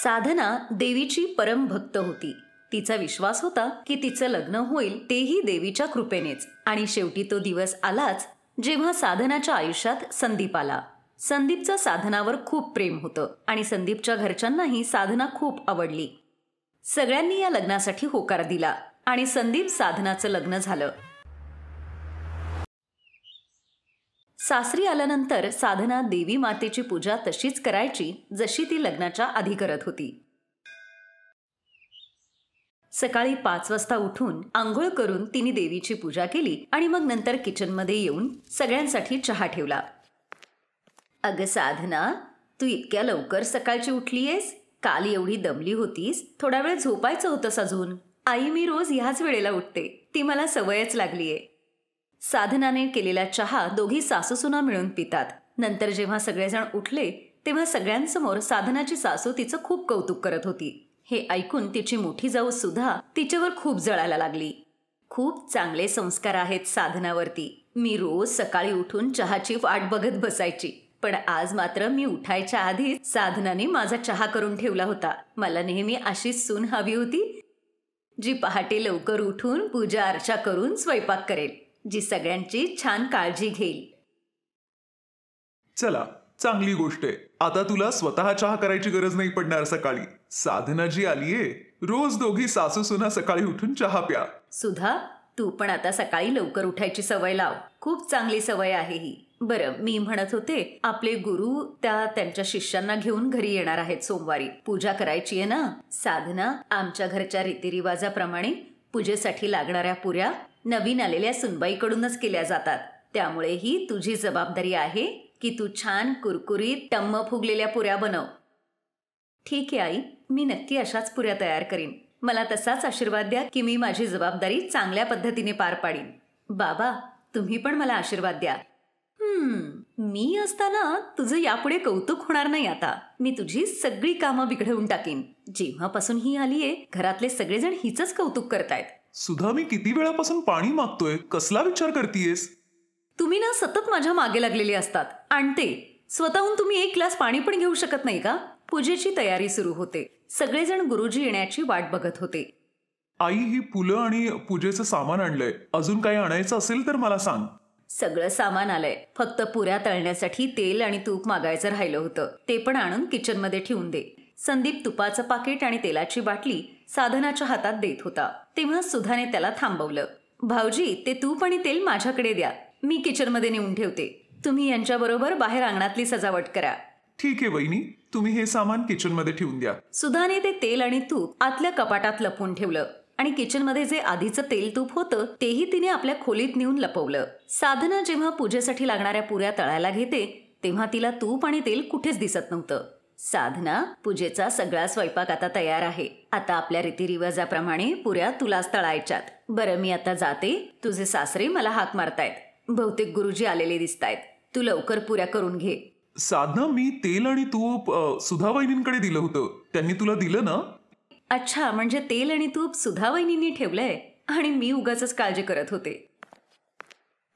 साधना देवीची परम भक्त होती. तिचा विश्वास होता की तिचं लग्न होईल तेही देवीच्या कृपेनेच. आणि शेवटी तो दिवस आलाच जेव्हा साधनाच्या आयुष्यात संदीप आला. संदीपचं साधनावर खूप प्रेम होतं आणि संदीपच्या घरच्यांनाही साधना खूप आवडली. सगळ्यांनी या लग्नासाठी होकार दिला आणि संदीप साधनाचं लग्न झालं. सासरी आल्यानंतर साधना देवी मातेची पूजा तशीच करायची जशी ती लग्नाच्या आधी करत होती. सकाळी 5 वाजता उठून आंघोळ करून तिने देवीची पूजा केली आणि मग नंतर किचनमध्ये येऊन सगळ्यांसाठी चहा ठेवला. अगं साधना, तू इतक्या लवकर सकाळची उठलीयेस? काल एवढी दमली होतीस, थोडा वेळ झोपायचं होतंस अजून. आई, मी रोज ह्याच वेळेला उठते, ती मला सवयच लागलीये. साधनाने केलेला चहा दोघी सासूसुना मिळून पितात. नंतर जेव्हा सगळेजण उठले तेव्हा सगळ्यांसमोर साधनाची सासू तिचं खूप कौतुक करत होती. हे ऐकून तिची मोठी जाऊ सुधा तिच्यावर खूप जळायला लागली. खूप चांगले संस्कार आहेत साधनावरती. मी रोज सकाळी उठून चहाची वाट बघत बसायची, पण आज मात्र मी उठायच्या आधीच साधनाने माझा चहा करून ठेवला होता. मला नेहमी अशीच सून हवी होती, जी पहाटे लवकर उठून पूजा अर्चा करून स्वयंपाक करेल, जी सगळ्यांची छान काळजी घेईल. चला, चांगली गोष्ट आहे. आता तुला स्वतः चहा करायची गरज नाही पडणार सकाळी. साधना जी आलीये, रोज दोघी सासू सुना सकाळी उठून चहा प्या. सुधा, तू पण आता सकाळी लवकर उठायची सवय लाव. खूप चांगली सवय आहे ही. बरं, मी म्हणत होते, आपले गुरु त्यांच्या शिष्यांना घेऊन घरी येणार आहेत सोमवारी. पूजा करायची आहे ना. साधना, आमच्या घरच्या रीतिरिवाजाप्रमाणे पूजेसाठी लागणाऱ्या पुऱ्या नवीन आलेल्या सुनबाईकडूनच केल्या जातात. त्यामुळे ही तुझी जबाबदारी आहे की तू छान कुरकुरीत टम्म फुगलेल्या पुऱ्या बनव. ठीक आहे आई, मी नक्की अशाच पुऱ्या तयार करीन. मला तसाच आशीर्वाद द्या की मी माझी जबाबदारी चांगल्या पद्धतीने पार पाडीन. बाबा, तुम्ही पण मला आशीर्वाद द्या. मी असताना तुझं यापुढे कौतुक होणार नाही. आता मी तुझी सगळी कामं बिघडवून टाकीन. जेव्हापासून ही आलीये, घरातले सगळेजण हिचंच कौतुक करतायत. सुधा, मी किती वेळापासून पाणी मागतोय, कसला विचार करतीयेस? तुम्ही ना सतत माझ्या मागे लागलेले असतात. आणते. स्वतःहून तुम्ही एक ग्लास पाणी पण घेऊ शकत नाही का? पूजेची तयारी सुरू होते. सगळेजण गुरुजी येण्याची वाट बघत होते. आई, ही फुलं आणि पूजेचं सामान आणलंय. अजून काही आणायचं असेल तर मला सांग. सगळं सामान आलंय. फक्त पुऱ्या तळण्यासाठी तेल आणि तूप मागायचं राहिलं होतं. ते पण आणून किचनमध्ये ठेवून दे. संदीप तुपाचं पाकिट आणि तेलाची बाटली साधनाच्या हातात देत होता. तेव्हा सुधाने त्याला थांबवलं. भाऊजी, ते तूप आणि तेल माझ्याकडे द्या. मी किचनमध्ये नेऊन ठेवते. तुम्ही यांच्याबरोबर बाहेर अंगणातली सजावट करा. ठीक आहे वहिनी, तुम्ही हे सामान किचनमध्ये ठेवून द्या. सुधाने ते तेल आणि तूप आतल्या कपाटात लपवून ठेवलं आणि किचनमध्ये जे आधीचं तेल तूप होतं तेही तिने आपल्या खोलीत नेऊन लपवलं. साधना जेव्हा पूजेसाठी लागणाऱ्या पुऱ्या तळायला घेते तेव्हा तिला तूप आणि तेल कुठेच दिसत नव्हतं. साधना, पूजेचा सगळा स्वयंपाक आता तयार आहे. आता आपल्या रीतिरिवाजाप्रमाणे पुऱ्या तुलाच तळायच्यात. बरं, मी आता जाते. तुझे सासरे मला हाक मारतायत. बहुतेक गुरुजी आलेले दिसतायत. तू लवकर पुऱ्या करून घे. साधना, मी तेल आणि तूप सुधा वहिनींकडे दिलं होतं. त्यांनी तुला दिलं ना? अच्छा, म्हणजे तेल आणि तूप सुधा वहिनींनी ठेवलंय आणि मी उगाचच काळजी करत होते.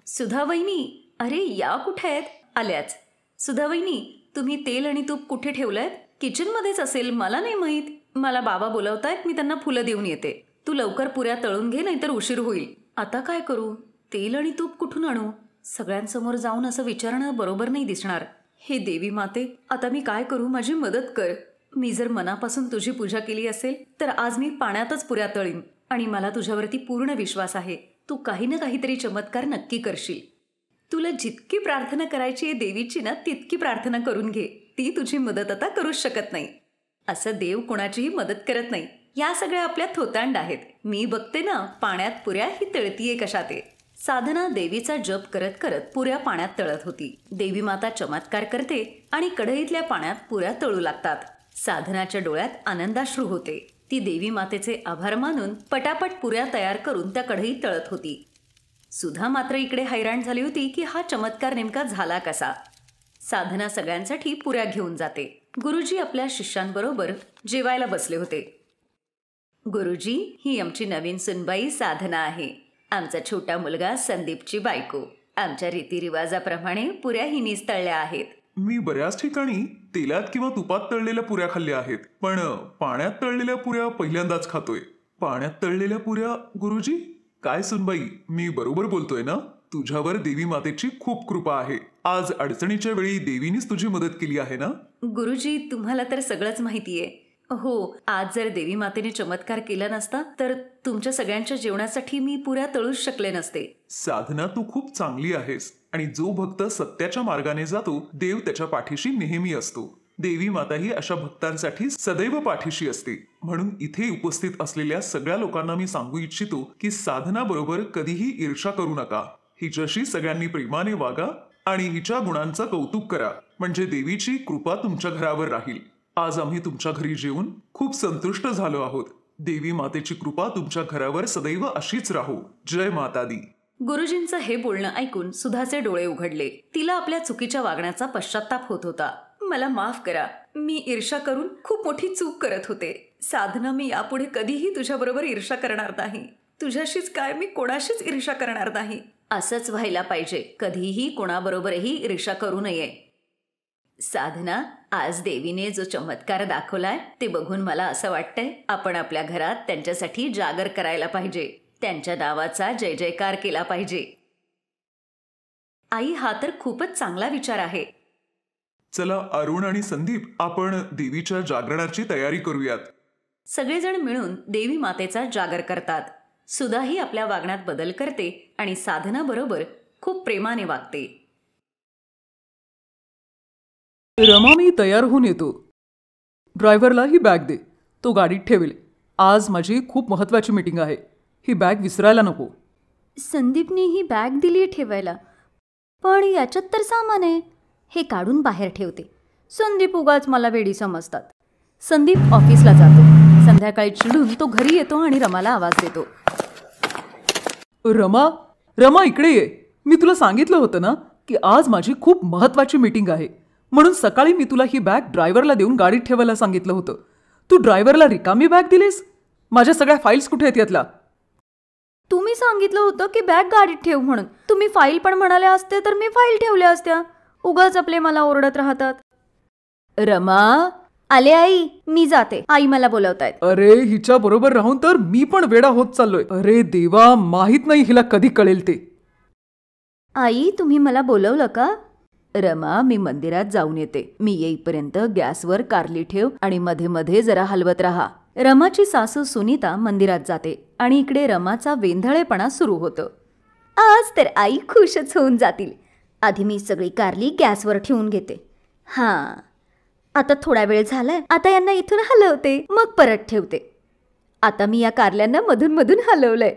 सुधा वहिनी, अरे या कुठे आहेत? आल्याच. सुधा वहिनी, तुम्ही तेल आणि तूप कुठे ठेवलंय? किचनमध्येच असेल, मला नाही माहीत. मला बाबा बोलवतायत, मी त्यांना फुलं देऊन येते. तू लवकर पुऱ्या तळून घे, नाहीतर उशीर होईल. आता काय करू? तेल आणि तूप कुठून आणू? सगळ्यांसमोर जाऊन असं विचारणं बरोबर नाही दिसणार. हे देवी माते, आता मी काय करू? माझी मदत कर. मी जर मनापासून तुझी पूजा केली असेल तर आज मी पाण्यातच पुऱ्या तळीन आणि मला तुझ्यावरती पूर्ण विश्वास आहे. तू काही ना काहीतरी चमत्कार नक्की करशील. तुला जितकी प्रार्थना करायची आहे देवीची ना, तितकी प्रार्थना करून घे. ती तुझी मदत आता करूच शकत नाही. असं देव कोणाचीही मदत करत नाही. या सगळ्या आपल्या थोतांड आहेत. मी बघते ना, पाण्यात पुऱ्या ही तळतीये कशा ते. साधना देवीचा जप करत करत पुऱ्या पाण्यात तळत होती. देवी माता चमत्कार करते आणि कढईतल्या पाण्यात पुऱ्या तळू लागतात. साधनाच्या डोळ्यात आनंदाश्रू होते. ती देवी मातेचे आभार मानून पटापट पुऱ्या तयार करून त्या कढईत तळत होती. सुधा मात्र इकडे हैराण झाली होती की हा चमत्कार नेमका झाला कसा. साधना सगळ्यांसाठी पुऱ्या घेऊन जाते. गुरुजी आपल्या शिष्यांबरोबर जेवायला बसले होते. गुरुजी, ही आमची नवीन सुनबाई साधना आहे. आमचा छोटा मुलगा संदीपची बायको. आमच्या रीतिरिवाजाप्रमाणे पुऱ्या हिनीच तळल्या आहेत. मी बऱ्याच ठिकाणी तेलात किंवा तुपात तळलेल्या पुऱ्या खाल्ल्या आहेत, पण पाण्यात तळलेल्या पुऱ्या पहिल्यांदाच खातोय. पाण्यात तळलेल्या पुऱ्या? गुरुजी, काय सुनबाई, मी बरोबर बोलतोय ना? तुझ्यावर देवी मातेची खूप कृपा आहे. आज अडचणीच्या वेळी देवीनीच तुझी मदत केली आहे ना? गुरुजी, तुम्हाला तर सगळंच माहितीये. हो, आज जर देवी मातेने चमत्कार केला नसता तर तुमच्या सगळ्यांच्या जेवणासाठी मी पुऱ्या तळूच शकले नसते. साधना, तू खूप चांगली आहेस आणि जो भक्त सत्याच्या मार्गाने जातो देव त्याच्या पाठीशी नेहमी असतो. देवी माता ही अशा भक्तांसाठी सदैव पाठीशी असते. म्हणून इथे उपस्थित असलेल्या सगळ्या लोकांना मी सांगू इच्छितो की साधना बरोबर कधीही ईर्ष्या करू नका. हिच्याशी सगळ्यांनी प्रेमाने वागा आणि हिच्या गुणांचं कौतुक करा, म्हणजे देवीची कृपा तुमच्या घरावर राहील. आज आम्ही तुमच्या घरी जेवून खूप संतुष्ट झालो आहोत. देवी मातेची कृपा तुमच्या घरावर सदैव अशीच राहो. जय माता दी. गुरुजींचं हे बोलणं ऐकून सुधाचे डोळे उघडले. तिला आपल्या चुकीच्या वागण्याचा पश्चाताप होत होता. मला माफ करा, मी ईर्ष्या करून खूप मोठी चूक करत होते. साधना, मी यापुढे कधीही तुझ्याबरोबर ईर्ष्या करणार नाही. तुझ्याशीच काय, मी कोणाशीच ईर्ष्या करणार नाही. असंच व्हायला पाहिजे. कधीही कोणाबरोबरही ईर्ष्या करू नये. साधना, आज देवीने जो चमत्कार दाखवलाय ते बघून मला असं वाटतंय आपण आपल्या घरात त्यांच्यासाठी जागर करायला पाहिजे. त्यांच्या नावाचा जय जयकार केला पाहिजे. आई, हा तर खूपच चांगला विचार आहे. चला अरुण आणि संदीप, आपण देवीच्या जागरणाची तयारी करूयात. सगळेजण मिळून देवी मातेचा जागर करतात. सुधाही आपल्या वागण्यात बदल करते आणि साधना बरोबर खूप प्रेमाने वागते. रमा, मी तयार होऊन येतो. ड्रायव्हरला ही बॅग दे, तो गाडीत ठेवेल. आज माझी खूप महत्त्वाची मीटिंग आहे. ही बॅग विसरायला नको. संदीपने ही बॅग दिली ठेवायला, पण याच्यात तर सामान आहे. हे काढून बाहेर ठेवते. संदीप उगाच मला वेडी समजतात. संदीप ऑफिसला जातो. संध्याकाळी चिडून तो घरी येतो आणि रमाला आवाज देतो. रमा, रमा इकडे ये. मी तुला सांगितलं होतं ना की आज माझी खूप महत्त्वाची मीटिंग आहे, म्हणून सकाळी मी तुला ही बॅग ड्रायव्हरला देऊन गाडीत ठेवायला सांगितलं होतं. तू ड्रायव्हरला रिकामी बॅग दिलीस. माझ्या सगळ्या फाईल्स कुठे आहेत यातला? तुम्ही सांगितलं होतं की बॅग गाडीत ठेव म्हणून. तुम्ही फाईल पण म्हणाले असते तर मी फाईल ठेवल्या असत्या. उगाच आपले मला ओरडत राहतात. रमा, आले आई, मी जाते. आई मला बोलवतायत. अरे, हिच्या बरोबर राहून तर मी पण वेडा होत चाललोय. अरे देवा, माहित नाही हिला कधी कळेल ते. आई, तुम्ही मला बोलवलं का? रमा, मी मंदिरात जाऊन येते. मी येईपर्यंत गॅसवर कारली ठेव आणि मध्ये मध्ये जरा हलवत राहा. रमाची सासू सुनीता मंदिरात जाते आणि इकडे रमाचा वेंधळेपणा सुरू होतं. आज तर आई खुशच होऊन जातील. आधी मी सगळी कारली गॅसवर ठेवून घेते. हां, आता थोडा वेळ झालाय. आता यांना इथून हलवते, मग परत ठेवते. आता मी या कारल्यांना मधून मधून हलवलंय.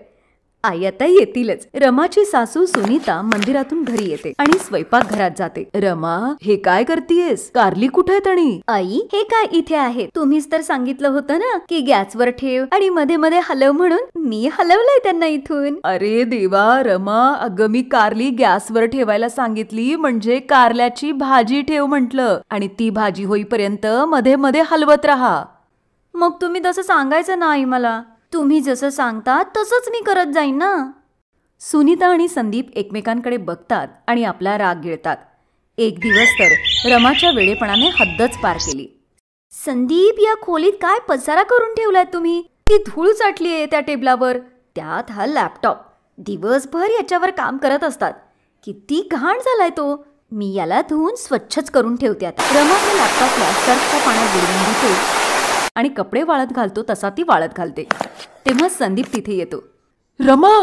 आई आता येतीलच. रमाची सासू सुनीता मंदिरातून घरी येते आणि स्वयंपाकघरात जाते. रमा, हे काय करतीयेस? कारली कुठे आहेत? आणि आई, हे काय इथे आहे? तुम्हीच तर सांगितलं होतं ना की गॅसवर ठेव आणि मध्ये मध्ये हलव म्हणून. मी हलवलंय त्यांना इथून. अरे देवा, रमा, अगं मी कारली गॅसवर ठेवायला सांगितली म्हणजे कारल्याची भाजी ठेव म्हटलं, आणि ती भाजी होईपर्यंत मध्ये मध्ये हलवत राहा. मग तुम्ही तसं सांगायचं ना आई मला. तुम्ही जसं सांगता तसंच मी करत जाईन ना. सुनीता आणि संदीप एकमेकांकडे बघतात आणि आपला राग गिळतात. एक दिवस तर रमाच्या वेडेपणाने हद्दच पार केली. संदीप, या खोलीत काय पसारा करून ठेवलाय तुम्ही? ती धूळ साठली आहे त्या टेबलावर. त्यात हा लॅपटॉप. दिवसभर याच्यावर काम करत असतात. किती घाण झालाय तो. मी याला धुवून स्वच्छच करून ठेवते आता. रमा त्या लॅपटॉपला सर्फच्या पाण्यात बुडवून घेते आणि कपडे वाळत घालतो तसा ती वाळत घालते. तेव्हा संदीप तिथे येतो. रमा,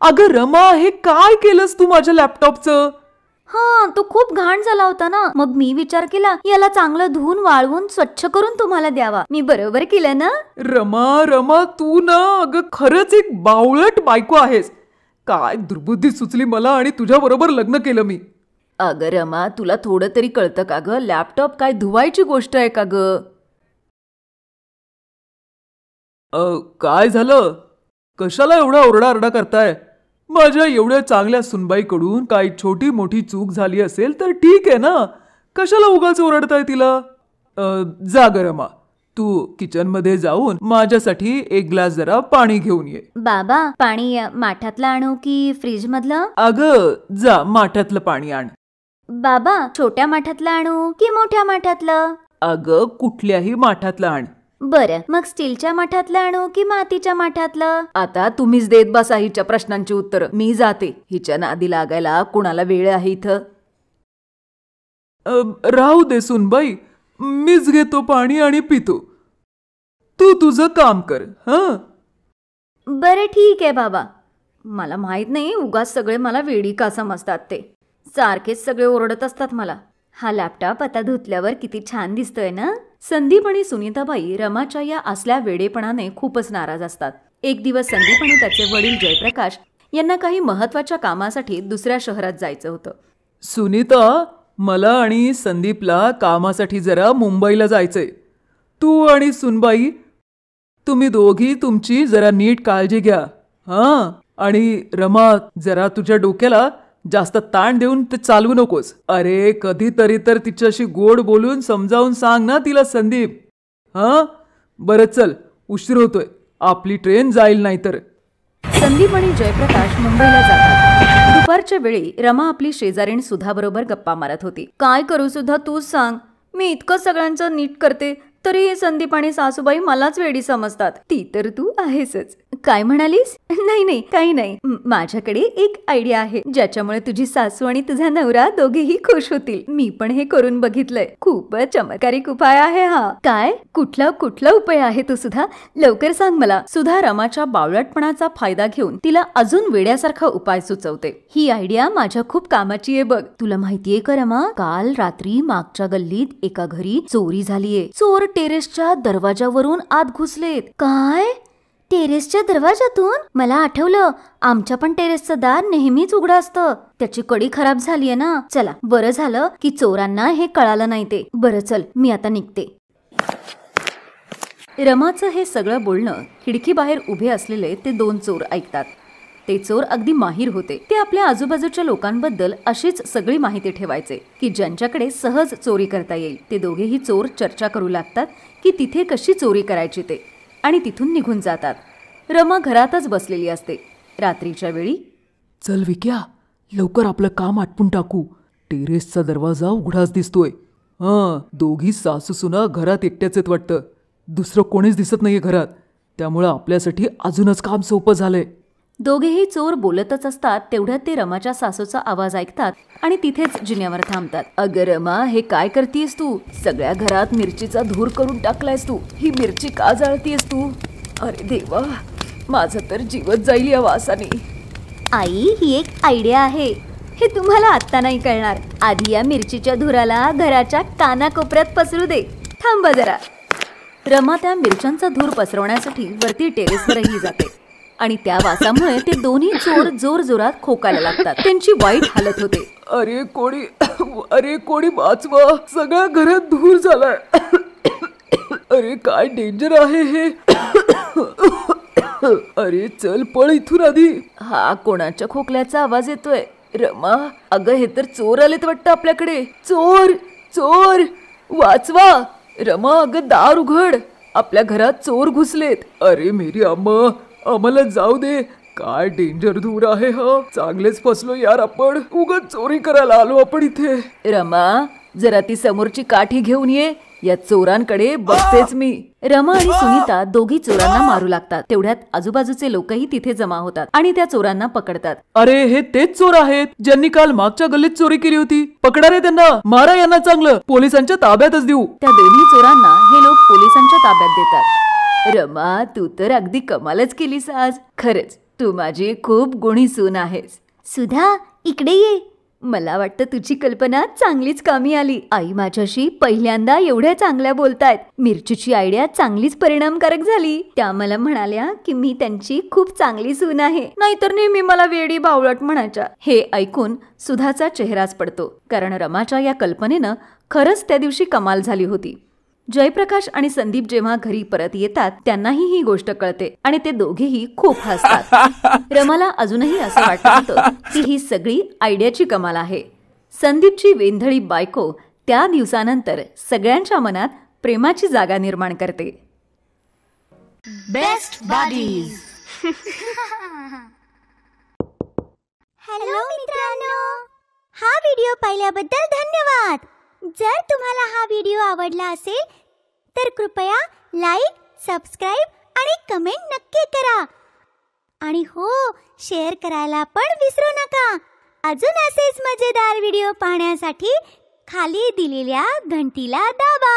अगं रमा, हे काय केलंस तू माझ्या लॅपटॉपचं? हां, तो खूप घाण झाला होता ना. मग मी विचार केला याला चांगलं धुवून वाळवून स्वच्छ करून तुम्हाला द्यावा. मी बरोबर केलं ना? रमा, तू ना अगं खरंच एक बावळट बायको आहेस. काय दुर्बुद्धी सुचली मला आणि तुझ्या बरोबर लग्न केलं मी. अगं रमा, तुला थोडं तरी कळतं का ग? लॅपटॉप काय धुवायची गोष्ट आहे का ग? काय झालं? कशाला एवढा ओरडाआरडा करताय? माझ्या एवढ्या चांगल्या सुनबाईकडून काही छोटी मोठी चूक झाली असेल तर ठीक आहे ना. कशाला उगाच ओरडताय तिला? जा ग रमा, तू किचनमध्ये जाऊन माझ्यासाठी एक ग्लास जरा पाणी घेऊन ये. बाबा, पाणी माठातलं आणू की फ्रीज मधलं? अगं जा, माठातलं पाणी आण. बाबा, छोट्या माठातलं आणू की मोठ्या माठातलं? अगं कुठल्याही माठातलं आण. बरं, मग स्टीलच्या माठातलं आणू की मातीच्या माठातलं? आता तुम्हीच देत बसा हिच्या प्रश्नांची उत्तरं. मी जाते. हिच्या नादी लागायला कुणाला वेळ आहे इथं? राहू दे सुनबाई, मीच घेतो पाणी आणि पितो. तू तुझं काम कर. हं. बरं ठीक आहे बाबा. मला माहित नाही उगाच सगळे मला वेडी का समजतात ते. सारखेच सगळे ओरडत असतात मला. हा लॅपटॉप आता धुतल्यावर किती छान दिसतोय ना. संदीप आणि सुनीताबाई रमाच्या या असल्या वेडेपणाने खूपच नाराज असतात. एक दिवस संदीप आणि त्याचे वडील जयप्रकाश यांना काही महत्वाच्या कामासाठी दुसऱ्या शहरात जायचं होतं. सुनीता, मला आणि संदीपला कामासाठी जरा मुंबईला जायचंय. तू आणि सुनबाई, तुम्ही दोघी तुमची जरा नीट काळजी घ्या. हां. आणि रमा, जरा तुझ्या डोक्याला जास्त ताण देऊन ते चालवू नकोस. अरे कधीतरी तर तिच्याशी गोड बोलून समजावून सांग ना तिला संदीप. हां. बरं चल, उशीर होतोय. आपली ट्रेन जाईल नाहीतर. संदीप आणि जयप्रकाश मुंबईला जातात. दुपारच्या वेळी रमा आपली शेजारीण सुधाबरोबर गप्पा मारत होती. काय करू सुद्धा, तूच सांग. मी इतकं सगळ्यांचं नीट करते तरी संदीप आणि सासूबाई मलाच वेडी समजतात. ती तर तू आहेसच. काय म्हणालीस? नाही, काही नाही. माझ्याकडे एक आयडिया आहे ज्याच्यामुळे तुझी सासू आणि तुझा नवरा दोघेही खुश होतील. मी पण हे करून बघितलंय. खूपच चमत्कारिक उपाय आहे हा. काय? कुठला उपाय आहे तो सुद्धा? लवकर सांग मला. सुधा रमाच्या बावळटपणाचा फायदा घेऊन तिला अजून वेड्यासारखा उपाय सुचवते. ही आयडिया माझ्या खूप कामाची आहे बघ. तुला माहितीये का रमा, काल रात्री मागच्या गल्लीत एका घरी चोरी झालीये. चोर टेरेसच्या दरवाजावरून आत घुसलेत. काय? टेरेसच्या दरवाजातून? मला आठवलं, आमच्या पण टेरेसचं दार नेहमीच उघडं असतं. त्याची कडी खराब झालीये ना. चला, बरं झालं की चोरांना हे कळालं नाही ते. बरं चल, मी आता निघते. रमाचं हे सगळं बोलणं खिडकीबाहेर उभे असलेले ते दोन चोर ऐकतात. ते चोर अगदी माहीर होते. ते आपल्या आजूबाजूच्या लोकांबद्दल अशीच सगळी माहिती ठेवायचे की ज्यांच्याकडे सहज चोरी करता येईल. ते दोघेही चोर चर्चा करू लागतात की तिथे कशी चोरी करायची ते, आणि तिथून निघून जातात. रमा घरातच बसलेली असते. रात्रीच्या वेळी, चल विक्या, लवकर आपलं काम आटपून टाकू. टेरेसचा दरवाजा उघडाच दिसतोय. हां. दोघी सासू सुना घरात एकट्याच आहेत वाटतं. दुसरं कोणीच दिसत नाहीये घरात. त्यामुळं आपल्यासाठी अजूनच काम सोपं झालंय. दोघेही चोर बोलतच असतात तेवढ्यात ते रमाच्या सासूचा आवाज ऐकतात आणि तिथेच जिन्यावर थांबतात. अगं रमा, हे काय करतीयस तू? सगळ्या घरात मिरचीचा धूर करून टाकलायस तू. ही मिरची का जाळतीयस तू? अरे देवा, माझं तर जीवच जाईल या वासाने. आई, ही एक आयडिया आहे. हे तुम्हाला आत्ता नाही कळणार. आधी या मिरचीच्या धुराला घराच्या कानाकोपऱ्यात पसरू दे. थांबा जरा. रमा त्या मिरच्यांचा धूर पसरवण्यासाठी वरती टेरेसवरही जाते आणि त्या वासामुळे ते दोन्ही चोर जोर जोरात खोकायला लागतात. त्यांची वाईट हालत होते. अरे कोणी वाचवा, सगळ्या घरात धूर झालाय. अरे काय डेंजर आहे हे. अरे चल पळ इथून आधी. हा कोणाच्या खोकल्याचा आवाज येतोय? रमा, अगं हे तर चोर आलेत वाटतं आपल्याकडे. चोर वाचवा. रमा, अगं दार उघड. आपल्या घरात चोर घुसलेत. अरे मेरी अम्मा, आम्हाला जाऊ दे. काय डेंजर धूर आहे हा. चांगलेच फसलो यार आपण. उगाच चोरी करायला आलो आपण इथे. रमा, जरा ती समोरची काठी घेऊन ये. या चोरांकडे बघतेच मी. रमा आणि सुनीता दोघी चोरांना मारू लागतात. तेवढ्यात आजूबाजूचे लोकही तिथे जमा होतात आणि त्या चोरांना पकडतात. अरे हे तेच चोर आहेत ज्यांनी काल मागच्या गल्लीत चोरी केली होती. पकडा रे त्यांना. मारा यांना चांगलं. पोलिसांच्या ताब्यातच देऊ. त्या दोन्ही चोरांना हे लोक पोलिसांच्या ताब्यात देतात. रमा, तू तर अगदी कमालच केलीस आज. खरंच तू माझी खूप गुणी सून आहेस. सुधा, इकडे ये. मला वाटतं तुझी कल्पना चांगलीच कामी आली. आई माझ्याशी पहिल्यांदा एवढ्या चांगल्या बोलतायत. मिरचीची आयडिया चांगलीच परिणामकारक झाली. त्या मला म्हणाल्या की मी त्यांची खूप चांगली सून आहे. नाहीतर नेहमी मला वेडी बावळट म्हणायच्या. हे ऐकून सुधाचा चेहराच पडतो, कारण रमाच्या या कल्पनेनं खरंच त्या दिवशी कमाल झाली होती. जयप्रकाश आणि संदीप जेव्हा घरी परत येतात त्यांनाही ही गोष्ट कळते आणि ते दोघेही खूप हसतात. रमाला अजूनही असं वाटत होतं की ही सगळी आयडियाची कमाल आहे. संदीपची वेंधळी बायको त्या दिवसानंतर सगळ्यांच्या मनात प्रेमाची जागा निर्माण करते. Best buddies. हॅलो मित्रांनो, हा व्हिडिओ पाहिल्याबद्दल धन्यवाद. जर तुम्हाला हा व्हिडिओ आवडला असेल तर कृपया लाईक, सबस्क्राईब आणि कमेंट नक्की करा. आणि हो, शेअर करायला पण विसरू नका. अजून असेच मजेदार व्हिडिओ पाहण्यासाठी खाली दिलेल्या घंटीला दाबा.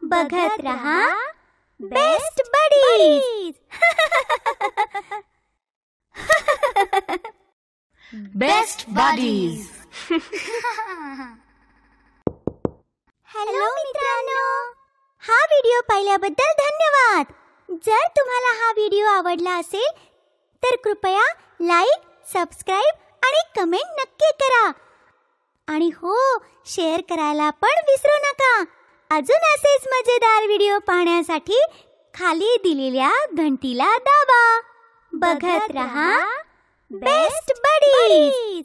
बघत रहा best buddies. Best buddies. Hello मित्रांनो, हा व्हिडिओ पाहिल्याबद्दल धन्यवाद. जर तुम्हाला हा व्हिडिओ आवडला असेल तर कृपया लाईक, सबस्क्राईब आणि कमेंट नक्की करा. आणि हो, शेअर करायला पण विसरू नका. अजून असेच मजेदार व्हिडिओ पाहण्यासाठी खाली दिलेल्या घंटीला दाबा. बघत रहा बेस्ट बडीज.